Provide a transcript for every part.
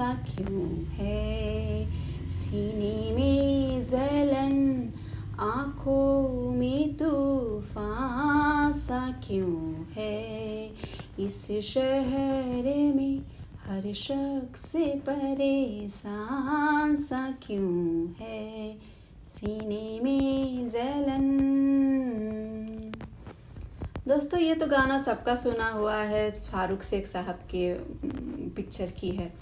सा क्यों है, सीने में जलन, आँखों में तूफान सा क्यों है। इस शहर में हर शख्स परेशान सा क्यों है, सीने में जलन। दोस्तों, ये तो गाना सबका सुना हुआ है, फारूक शेख साहब के पिक्चर की है।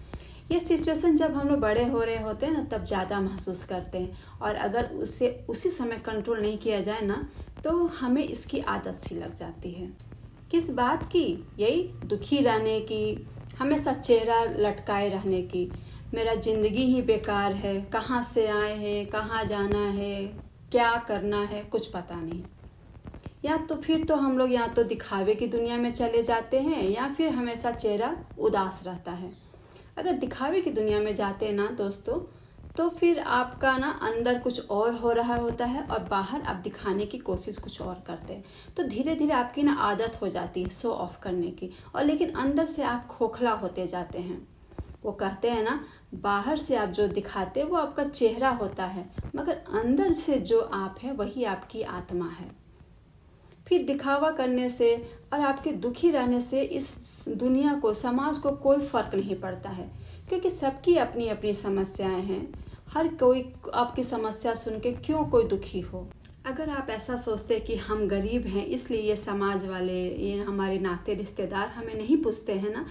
ये सिचुएशन जब हम लोग बड़े हो रहे होते हैं ना, तब ज़्यादा महसूस करते हैं, और अगर उससे उसी समय कंट्रोल नहीं किया जाए ना, तो हमें इसकी आदत सी लग जाती है। किस बात की? यही दुखी रहने की, हमेशा चेहरा लटकाए रहने की। मेरा ज़िंदगी ही बेकार है, कहाँ से आए हैं, कहाँ जाना है, क्या करना है, कुछ पता नहीं। या तो फिर तो हम लोग या तो दिखावे की दुनिया में चले जाते हैं, या फिर हमेशा चेहरा उदास रहता है। अगर दिखावे की दुनिया में जाते हैं ना दोस्तों, तो फिर आपका ना अंदर कुछ और हो रहा होता है और बाहर आप दिखाने की कोशिश कुछ और करते हैं। तो धीरे धीरे आपकी ना आदत हो जाती है शो ऑफ करने की, और लेकिन अंदर से आप खोखला होते जाते हैं। वो कहते हैं ना, बाहर से आप जो दिखाते हैं वो आपका चेहरा होता है, मगर अंदर से जो आप हैं वही आपकी आत्मा है। फिर दिखावा करने से और आपके दुखी रहने से इस दुनिया को, समाज को कोई फ़र्क नहीं पड़ता है, क्योंकि सबकी अपनी अपनी समस्याएं हैं। हर कोई आपकी समस्या सुन के क्यों कोई दुखी हो। अगर आप ऐसा सोचते कि हम गरीब हैं इसलिए ये समाज वाले, ये हमारे नाते रिश्तेदार हमें नहीं पूछते हैं ना,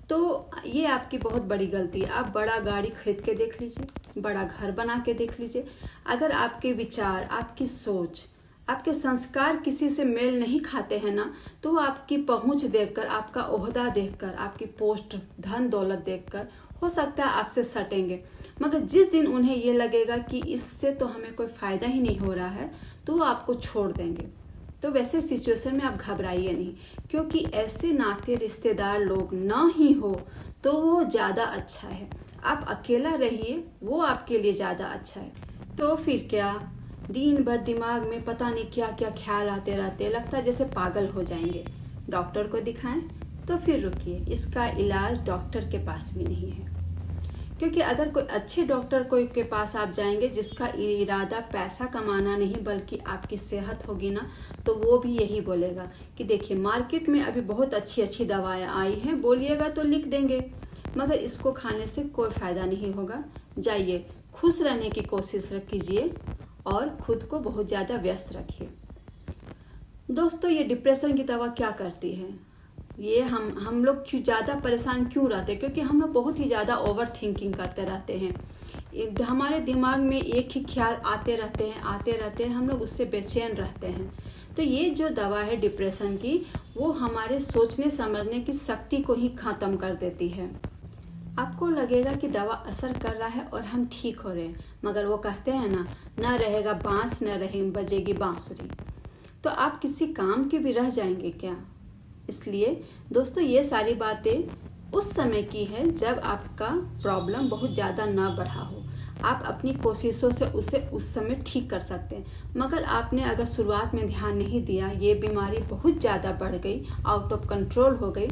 तो ये आपकी बहुत बड़ी गलती है। आप बड़ा गाड़ी खरीद के देख लीजिए, बड़ा घर बना के देख लीजिए। अगर आपके विचार, आपकी सोच, आपके संस्कार किसी से मेल नहीं खाते हैं ना, तो आपकी पहुंच देखकर, आपका ओहदा देखकर, आपकी पोस्ट, धन दौलत देखकर हो सकता है आपसे सटेंगे, मगर जिस दिन उन्हें ये लगेगा कि इससे तो हमें कोई फ़ायदा ही नहीं हो रहा है, तो वो आपको छोड़ देंगे। तो वैसे सिचुएशन में आप घबराइए नहीं, क्योंकि ऐसे नाते रिश्तेदार लोग ना ही हो तो वो ज़्यादा अच्छा है। आप अकेला रहिए, वो आपके लिए ज़्यादा अच्छा है। तो फिर क्या, दिन भर दिमाग में पता नहीं क्या क्या ख्याल आते रहते, लगता है जैसे पागल हो जाएंगे। डॉक्टर को दिखाएं? तो फिर रुकिए, इसका इलाज डॉक्टर के पास भी नहीं है। क्योंकि अगर कोई अच्छे डॉक्टर कोई के पास आप जाएंगे जिसका इरादा पैसा कमाना नहीं बल्कि आपकी सेहत होगी ना, तो वो भी यही बोलेगा कि देखिए मार्केट में अभी बहुत अच्छी अच्छी दवाएं आई हैं, बोलिएगा तो लिख देंगे, मगर इसको खाने से कोई फ़ायदा नहीं होगा। जाइए, खुश रहने की कोशिश कीजिए और खुद को बहुत ज़्यादा व्यस्त रखिए। दोस्तों, ये डिप्रेशन की दवा क्या करती है? ये हम लोग क्यों ज़्यादा परेशान क्यों रहते हैं? क्योंकि हम लोग बहुत ही ज़्यादा ओवर थिंकिंग करते रहते हैं। हमारे दिमाग में एक ही ख्याल आते रहते हैं, हम लोग उससे बेचैन रहते हैं। तो ये जो दवा है डिप्रेशन की, वो हमारे सोचने समझने की शक्ति को ही ख़त्म कर देती है। आपको लगेगा कि दवा असर कर रहा है और हम ठीक हो रहे हैं, मगर वो कहते हैं ना, न रहेगा बांस न रहे बजेगी बांसुरी। तो आप किसी काम के भी रह जाएंगे क्या? इसलिए दोस्तों, ये सारी बातें उस समय की है जब आपका प्रॉब्लम बहुत ज़्यादा ना बढ़ा हो। आप अपनी कोशिशों से उसे उस समय ठीक कर सकते हैं, मगर आपने अगर शुरुआत में ध्यान नहीं दिया, ये बीमारी बहुत ज़्यादा बढ़ गई, आउट ऑफ कंट्रोल हो गई,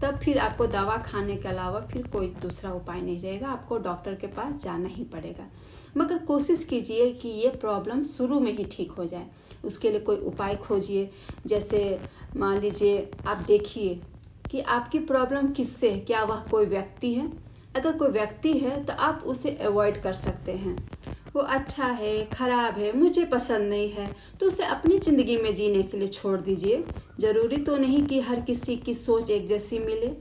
तब फिर आपको दवा खाने के अलावा फिर कोई दूसरा उपाय नहीं रहेगा, आपको डॉक्टर के पास जाना ही पड़ेगा। मगर कोशिश कीजिए कि ये प्रॉब्लम शुरू में ही ठीक हो जाए। उसके लिए कोई उपाय खोजिए। जैसे मान लीजिए, आप देखिए कि आपकी प्रॉब्लम किससे है, क्या वह कोई व्यक्ति है? अगर कोई व्यक्ति है तो आप उसे अवॉइड कर सकते हैं। वो अच्छा है, खराब है, मुझे पसंद नहीं है, तो उसे अपनी ज़िंदगी में जीने के लिए छोड़ दीजिए। ज़रूरी तो नहीं कि हर किसी की सोच एक जैसी मिले।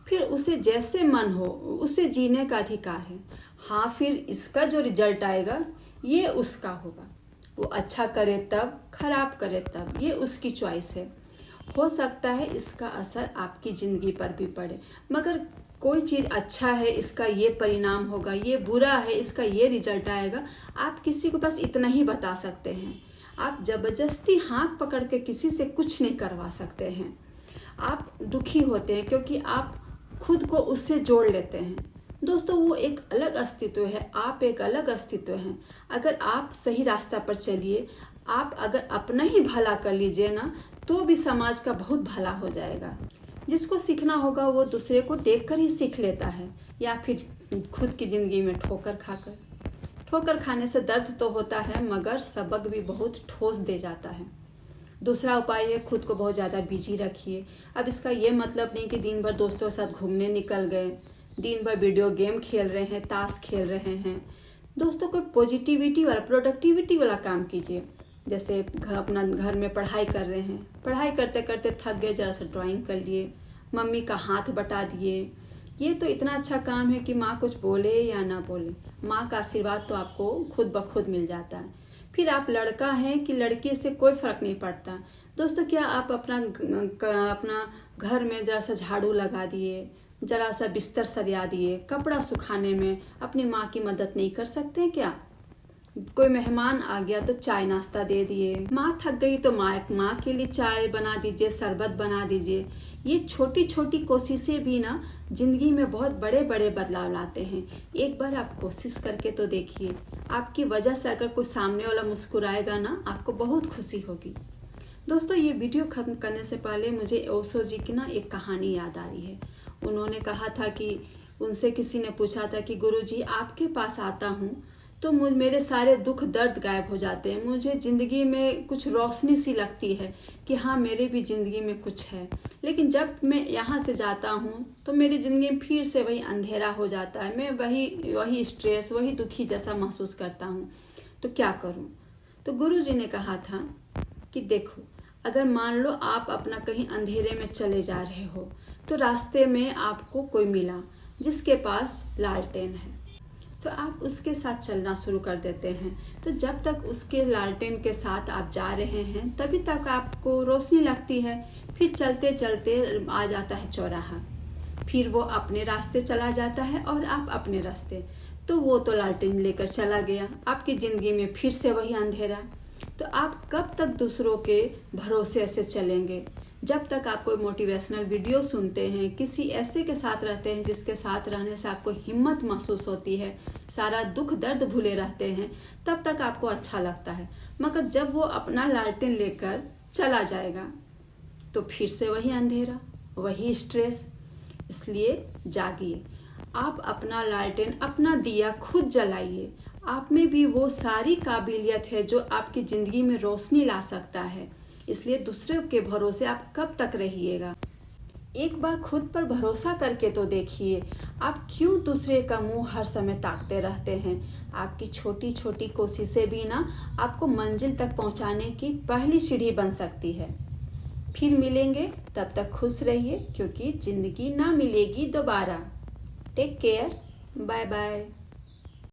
फिर उसे जैसे मन हो उसे जीने का अधिकार है। हाँ, फिर इसका जो रिजल्ट आएगा ये उसका होगा। वो अच्छा करे तब, खराब करे तब, ये उसकी चॉइस है। हो सकता है इसका असर आपकी ज़िंदगी पर भी पड़े, मगर कोई चीज़ अच्छा है इसका ये परिणाम होगा, ये बुरा है इसका ये रिजल्ट आएगा, आप किसी को बस इतना ही बता सकते हैं। आप ज़बरदस्ती हाथ पकड़ के किसी से कुछ नहीं करवा सकते हैं। आप दुखी होते हैं क्योंकि आप खुद को उससे जोड़ लेते हैं। दोस्तों, वो एक अलग अस्तित्व है, आप एक अलग अस्तित्व हैं। अगर आप सही रास्ता पर चलिए, आप अगर अपना ही भला कर लीजिए ना, तो भी समाज का बहुत भला हो जाएगा। जिसको सीखना होगा वो दूसरे को देखकर ही सीख लेता है, या फिर खुद की ज़िंदगी में ठोकर खाकर। ठोकर खाने से दर्द तो होता है, मगर सबक भी बहुत ठोस दे जाता है। दूसरा उपाय है, खुद को बहुत ज़्यादा बिजी रखिए। अब इसका ये मतलब नहीं कि दिन भर दोस्तों के साथ घूमने निकल गए, दिन भर वीडियो गेम खेल रहे हैं, ताश खेल रहे हैं। दोस्तों को पॉजिटिविटी वाला, प्रोडक्टिविटी वाला काम कीजिए। जैसे अपना घर में पढ़ाई कर रहे हैं, पढ़ाई करते करते थक गए, ज़रा सा ड्राइंग कर लिए, मम्मी का हाथ बटा दिए। ये तो इतना अच्छा काम है कि माँ कुछ बोले या ना बोले, माँ का आशीर्वाद तो आपको खुद ब खुद मिल जाता है। फिर आप लड़का हैं कि लड़की से कोई फ़र्क नहीं पड़ता। दोस्तों, क्या आप अपना घर में ज़रा सा झाड़ू लगा दिए, ज़रा सा बिस्तर सरिया दिए, कपड़ा सुखाने में अपनी माँ की मदद नहीं कर सकते हैं क्या? कोई मेहमान आ गया तो चाय नाश्ता दे दिए, माँ थक गई तो माँ के लिए चाय बना दीजिए, शरबत बना दीजिए। ये छोटी छोटी कोशिशें भी ना जिंदगी में बहुत बड़े बड़े बदलाव लाते हैं। एक बार आप कोशिश करके तो देखिए, आपकी वजह से अगर कोई सामने वाला मुस्कुराएगा ना, आपको बहुत खुशी होगी। दोस्तों, ये वीडियो खत्म करने से पहले मुझे ओशो जी की ना एक कहानी याद आ रही है। उन्होंने कहा था कि उनसे किसी ने पूछा था कि गुरुजी, आपके पास आता हूँ तो मेरे सारे दुख दर्द गायब हो जाते हैं, मुझे ज़िंदगी में कुछ रोशनी सी लगती है कि हाँ, मेरे भी ज़िंदगी में कुछ है। लेकिन जब मैं यहाँ से जाता हूँ तो मेरी ज़िंदगी में फिर से वही अंधेरा हो जाता है, मैं वही स्ट्रेस, वही दुखी जैसा महसूस करता हूँ। तो क्या करूँ? तो गुरुजी ने कहा था कि देखो, अगर मान लो आप अपना कहीं अंधेरे में चले जा रहे हो, तो रास्ते में आपको कोई मिला जिसके पास लालटेन है, तो आप उसके साथ चलना शुरू कर देते हैं। तो जब तक उसके लालटेन के साथ आप जा रहे हैं, तभी तक आपको रोशनी लगती है। फिर चलते चलते आ जाता है चौराहा, फिर वो अपने रास्ते चला जाता है और आप अपने रास्ते। तो वो तो लालटेन लेकर चला गया, आपकी ज़िंदगी में फिर से वही अंधेरा। तो आप कब तक दूसरों के भरोसे से चलेंगे? जब तक आप कोई मोटिवेशनल वीडियो सुनते हैं, किसी ऐसे के साथ रहते हैं जिसके साथ रहने से आपको हिम्मत महसूस होती है, सारा दुख दर्द भूले रहते हैं, तब तक आपको अच्छा लगता है। मगर जब वो अपना लालटेन लेकर चला जाएगा तो फिर से वही अंधेरा, वही स्ट्रेस। इसलिए जागिए, आप अपना लालटेन, अपना दिया खुद जलाइए। आप में भी वो सारी काबिलियत है जो आपकी ज़िंदगी में रोशनी ला सकता है। इसलिए दूसरे के भरोसे आप कब तक रहिएगा? एक बार खुद पर भरोसा करके तो देखिए, आप क्यों दूसरे का मुंह हर समय ताकते रहते हैं? आपकी छोटी छोटी कोशिशें भी ना आपको मंजिल तक पहुंचाने की पहली सीढ़ी बन सकती है। फिर मिलेंगे, तब तक खुश रहिए, क्योंकि जिंदगी ना मिलेगी दोबारा। Take care, bye bye.